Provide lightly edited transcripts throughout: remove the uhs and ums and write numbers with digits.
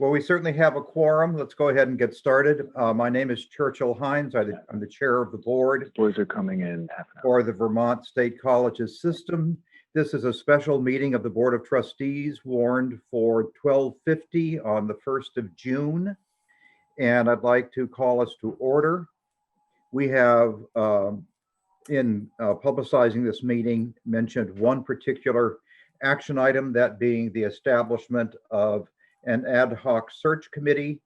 Well, we certainly have a quorum. Let's go ahead and get started. My name is Churchill Hines. I'm the chair of the board Boys are coming in half an hour. for the Vermont State Colleges system. This is a special meeting of the Board of Trustees warned for 12:50 on the 1st of June. And I'd like to call us to order. We have, in publicizing this meeting, mentioned one particular action item, that being the establishment of an ad hoc search committee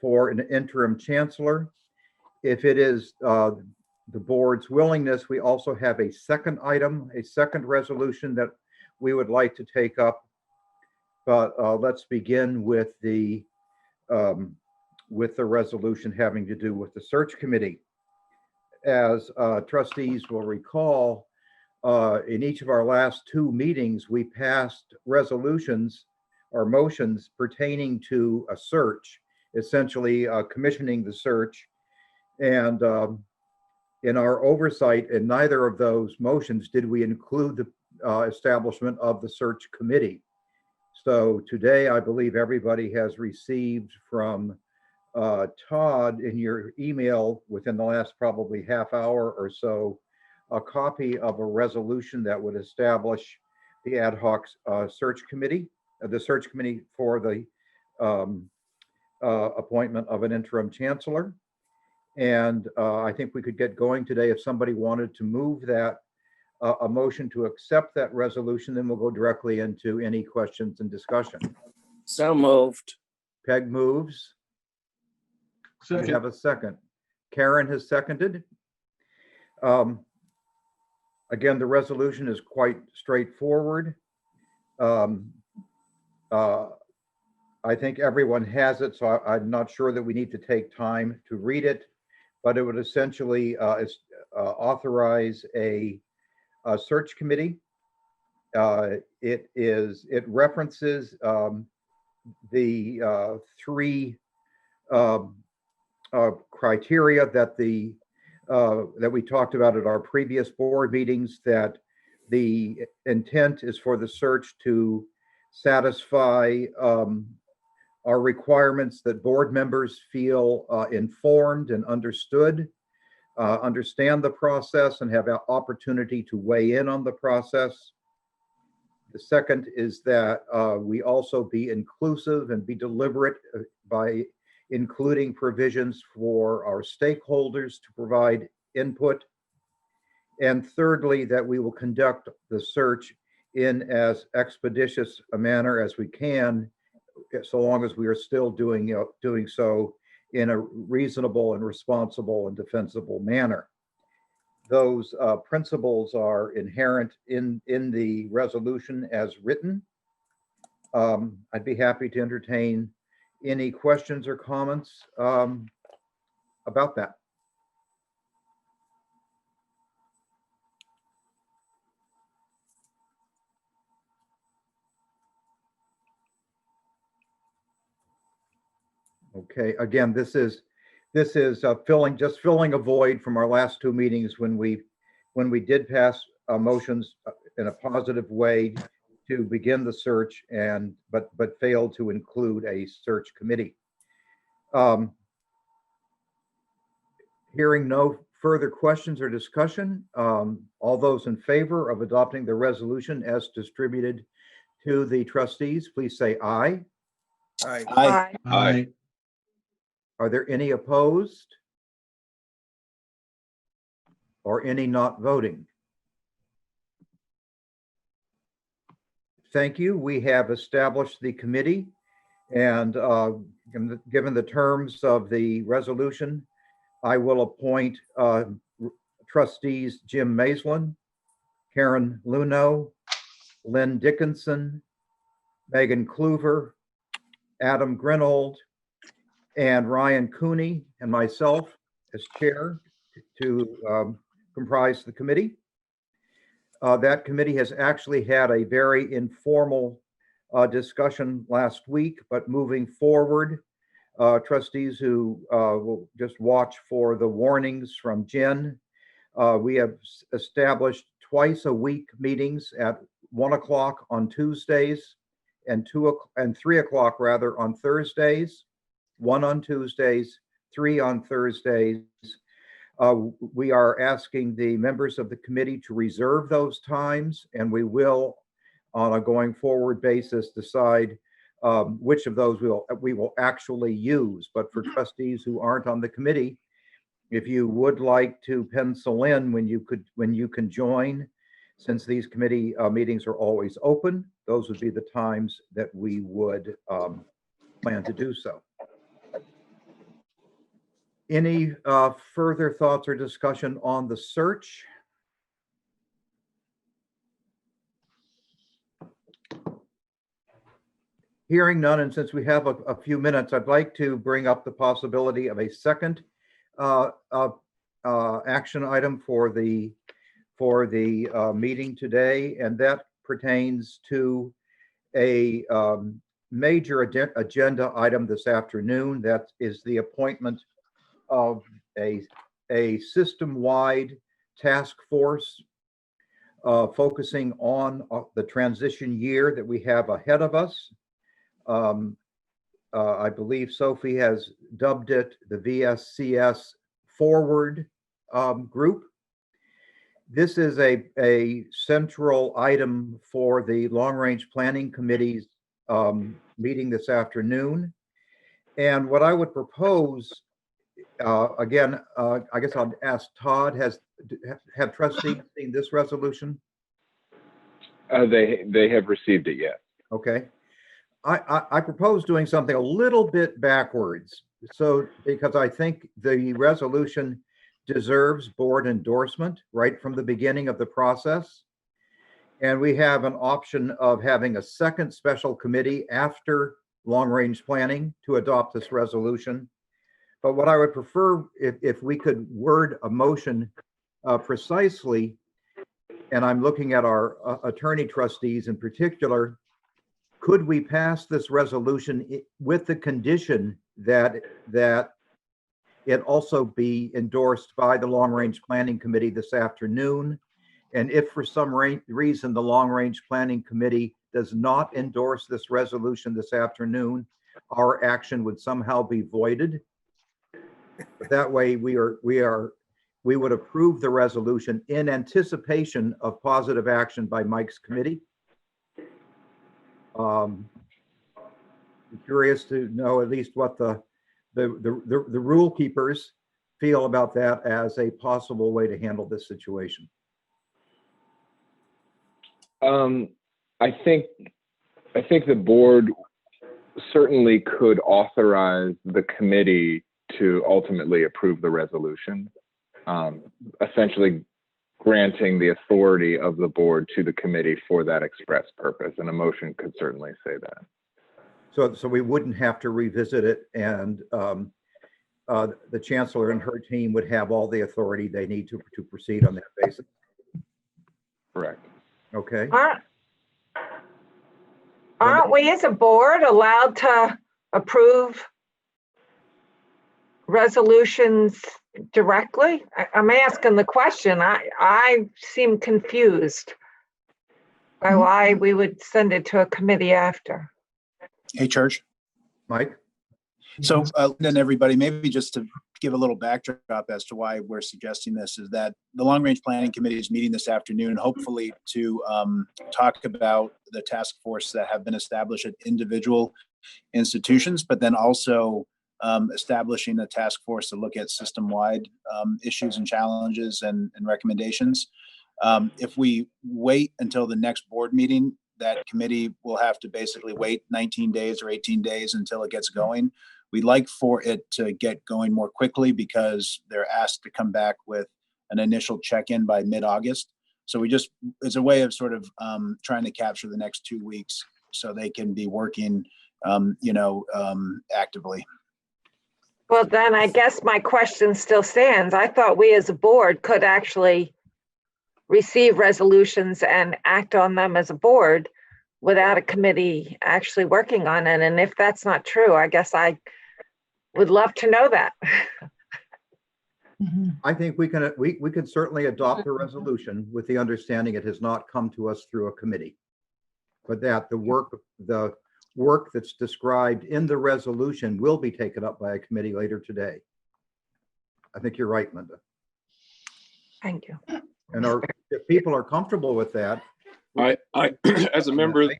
for an interim chancellor. If it is the board's willingness, we also have a second item, a second resolution that we would like to take up. But let's begin with the resolution having to do with the search committee. As trustees will recall, in each of our last two meetings, we passed resolutions or motions pertaining to a search, essentially commissioning the search. And in our oversight, in neither of those motions did we include the establishment of the search committee. So today, I believe everybody has received from Todd in your email within the last probably half hour or so, a copy of a resolution that would establish the ad hoc search committee, the search committee for the appointment of an interim chancellor. And I think we could get going today. If somebody wanted to move that, a motion to accept that resolution, then we'll go directly into any questions and discussion. So moved. Peg moves. We have a second. Karen has seconded. Again, the resolution is quite straightforward. I think everyone has it, so I'm not sure that we need to take time to read it, but it would essentially authorize a search committee. It references the three criteria that that we talked about at our previous board meetings, that the intent is for the search to satisfy our requirements that board members feel informed and understood, understand the process, and have an opportunity to weigh in on the process. The second is that we also be inclusive and be deliberate by including provisions for our stakeholders to provide input. And thirdly, that we will conduct the search in as expeditious a manner as we can, so long as we are still doing so in a reasonable and responsible and defensible manner. Those principles are inherent in the resolution as written. I'd be happy to entertain any questions or comments about that. Okay, again, this is filling a void from our last two meetings when we did pass motions in a positive way to begin the search, but failed to include a search committee. Hearing no further questions or discussion, all those in favor of adopting the resolution as distributed to the trustees, please say aye. Aye. Aye. Aye. Are there any opposed? Or any not voting? Thank you. We have established the committee, and given the terms of the resolution, I will appoint trustees Jim Maislin, Karen Luno, Lynn Dickinson, Megan Kluver, Adam Grinold, and Ryan Cooney, and myself as chair to comprise the committee. That committee has actually had a very informal discussion last week, but moving forward, trustees who will just watch for the warnings from Jen. We have established twice a week meetings at 1 o'clock on Tuesdays and 3 o'clock rather on Thursdays, 1 on Tuesdays, 3 on Thursdays. We are asking the members of the committee to reserve those times, and we will, on a going forward basis, decide which of those we will actually use. But for trustees who aren't on the committee, if you would like to pencil in when you can join, since these committee meetings are always open, those would be the times that we would plan to do so. Any further thoughts or discussion on the search? Hearing none, and since we have a few minutes, I'd like to bring up the possibility of a second action item for the meeting today, and that pertains to a major agenda item this afternoon. That is the appointment of a system-wide task force focusing on the transition year that we have ahead of us. I believe Sophie has dubbed it the VSCS Forward group. This is a central item for the long-range planning committee's meeting this afternoon. And what I would propose, again, I guess I'll ask Todd, have trustees seen this resolution? They have received it, yes. Okay. I propose doing something a little bit backwards. So, because I think the resolution deserves board endorsement right from the beginning of the process. And we have an option of having a second special committee after long-range planning to adopt this resolution. But what I would prefer, if we could word a motion precisely, and I'm looking at our attorney trustees in particular, could we pass this resolution with the condition that it also be endorsed by the long-range planning committee this afternoon? And if for some reason the long-range planning committee does not endorse this resolution this afternoon, our action would somehow be voided. But that way we would approve the resolution in anticipation of positive action by Mike's committee. I'm curious to know at least what the rule keepers feel about that as a possible way to handle this situation. I think the board certainly could authorize the committee to ultimately approve the resolution, essentially granting the authority of the board to the committee for that express purpose, and a motion could certainly say that. So we wouldn't have to revisit it, and the chancellor and her team would have all the authority they need to proceed on that basis. Correct. Okay. Aren't we as a board allowed to approve resolutions directly? I'm asking the question. I seem confused by why we would send it to a committee after. Hey, Church. Mike? So, then everybody, maybe just to give a little backdrop as to why we're suggesting this, is that the Long Range Planning Committee is meeting this afternoon, hopefully to talk about the task force that have been established at individual institutions, but then also establishing a task force to look at system-wide issues and challenges and recommendations. If we wait until the next board meeting, that committee will have to basically wait 19 days or 18 days until it gets going. We'd like for it to get going more quickly because they're asked to come back with an initial check-in by mid-August. So it's a way of sort of trying to capture the next 2 weeks so they can be working, actively. Well, then I guess my question still stands. I thought we as a board could actually receive resolutions and act on them as a board without a committee actually working on it. And if that's not true, I guess I would love to know that. I think we can certainly adopt the resolution with the understanding it has not come to us through a committee. but that the work that's described in the resolution will be taken up by a committee later today. I think you're right, Linda. Thank you. And if people are comfortable with that. I as a member of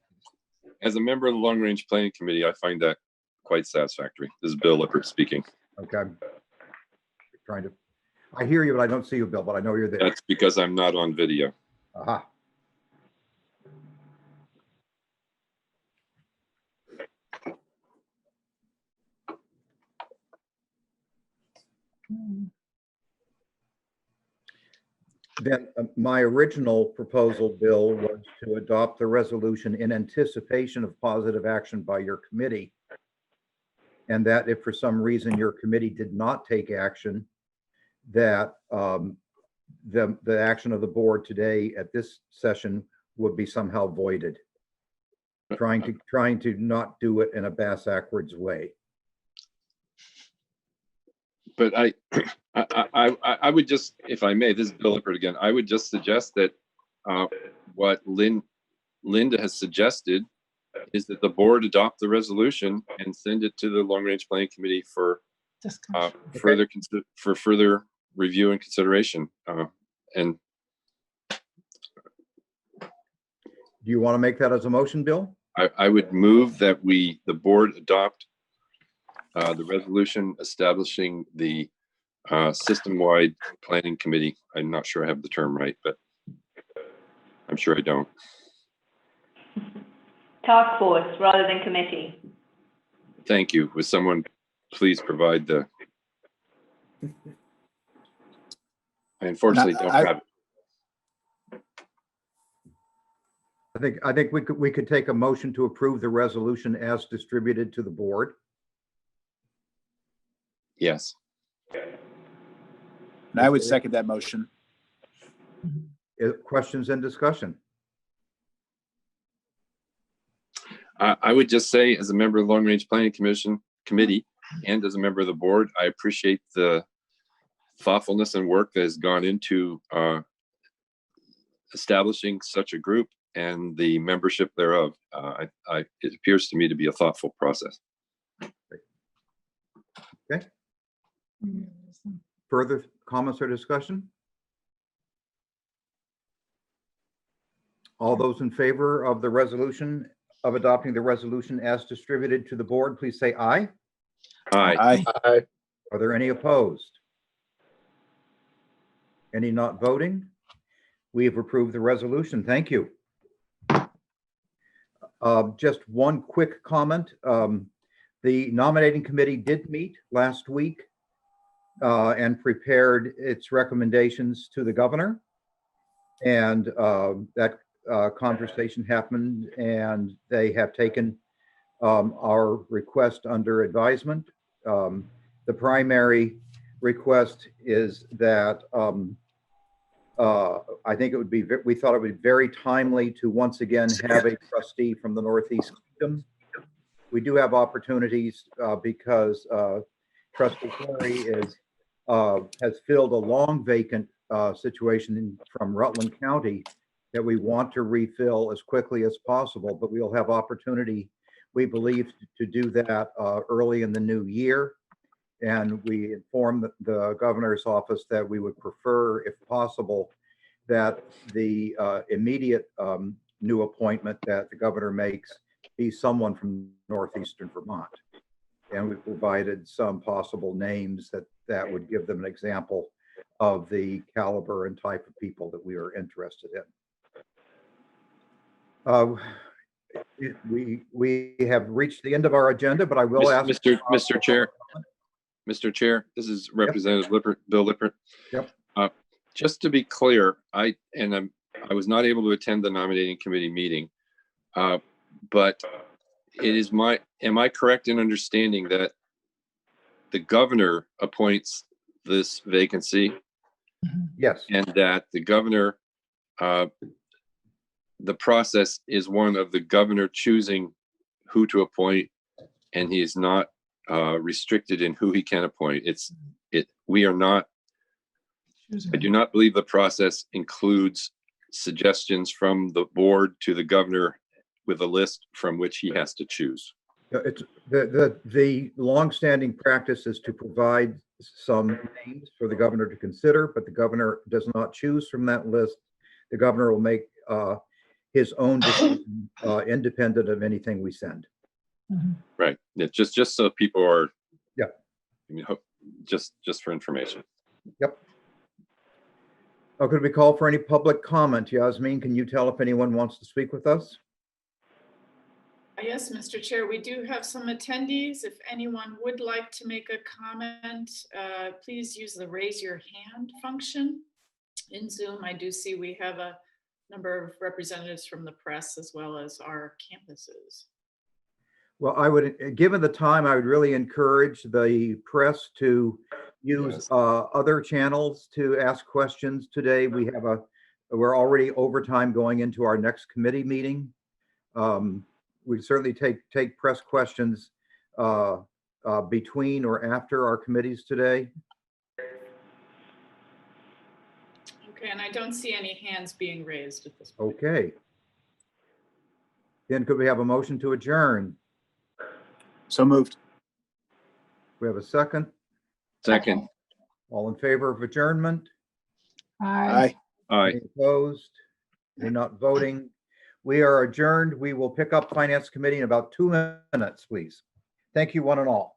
the Long Range Planning Committee, I find that quite satisfactory. This is Bill Lippert speaking. Okay. I hear you, but I don't see you, Bill, but I know you're there. That's because I'm not on video. Aha. Then my original proposal, Bill, was to adopt the resolution in anticipation of positive action by your committee. And that if for some reason your committee did not take action, that the action of the board today at this session would be somehow voided. Trying to not do it in a bass-backwards way. But I would just, if I may, this is Bill Lippert again, I would just suggest that what Linda has suggested is that the board adopt the resolution and send it to the Long Range Planning Committee for further review and consideration. And Do you want to make that as a motion, Bill? I would move that the board adopt the resolution establishing the System-wide Planning Committee. I'm not sure I have the term right, but I'm sure I don't. Task force rather than committee. Thank you. Would someone please provide the? I unfortunately don't have it. I think we could take a motion to approve the resolution as distributed to the board. Yes. And I would second that motion. Questions and discussion? I would just say, as a member of the Long Range Planning Committee and as a member of the board, I appreciate the thoughtfulness and work that has gone into establishing such a group and the membership thereof. It appears to me to be a thoughtful process. Okay. Further comments or discussion? All those in favor of the resolution, of adopting the resolution as distributed to the board, please say aye. Aye. Aye. Are there any opposed? Any not voting? We have approved the resolution. Thank you. Just one quick comment. The nominating committee did meet last week and prepared its recommendations to the governor. And that conversation happened, and they have taken our request under advisement. The primary request is that I think it would be, we thought it would be very timely to once again have a trustee from the Northeast Kingdom. We do have opportunities because Trustee Porrier has filled a long vacant situation from Rutland County that we want to refill as quickly as possible, but we'll have opportunity, we believe, to do that early in the new year. And we informed the governor's office that we would prefer, if possible, that the immediate new appointment that the governor makes be someone from northeastern Vermont. And we provided some possible names that would give them an example of the caliber and type of people that we are interested in. We have reached the end of our agenda, but I will ask Mr. Chair, this is Representative Lippert, Bill Lippert. Yep. Just to be clear, I was not able to attend the nominating committee meeting, but am I correct in understanding that the governor appoints this vacancy? Yes. And that the governor, the process is one of the governor choosing who to appoint, and he is not restricted in who he can appoint. I do not believe the process includes suggestions from the board to the governor with a list from which he has to choose. It's the longstanding practice is to provide some names for the governor to consider, but the governor does not choose from that list. The governor will make his own decision independent of anything we send. Right. Yeah, just so people are. Yeah. I mean, just for information. Yep. Oh, could we call for any public comment? Yasmin, can you tell if anyone wants to speak with us? Yes, Mr. Chair, we do have some attendees. If anyone would like to make a comment, please use the raise your hand function in Zoom. I do see we have a number of representatives from the press as well as our campuses. Well, I would, given the time, I would really encourage the press to use other channels to ask questions today. We're already over time going into our next committee meeting. We certainly take press questions between or after our committees today. Okay, and I don't see any hands being raised at this point. Okay. Then could we have a motion to adjourn? So moved. We have a second. Second. All in favor of adjournment? Aye. Aye. Any opposed? You're not voting. We are adjourned. We will pick up Finance Committee in about 2 minutes, please. Thank you, one and all.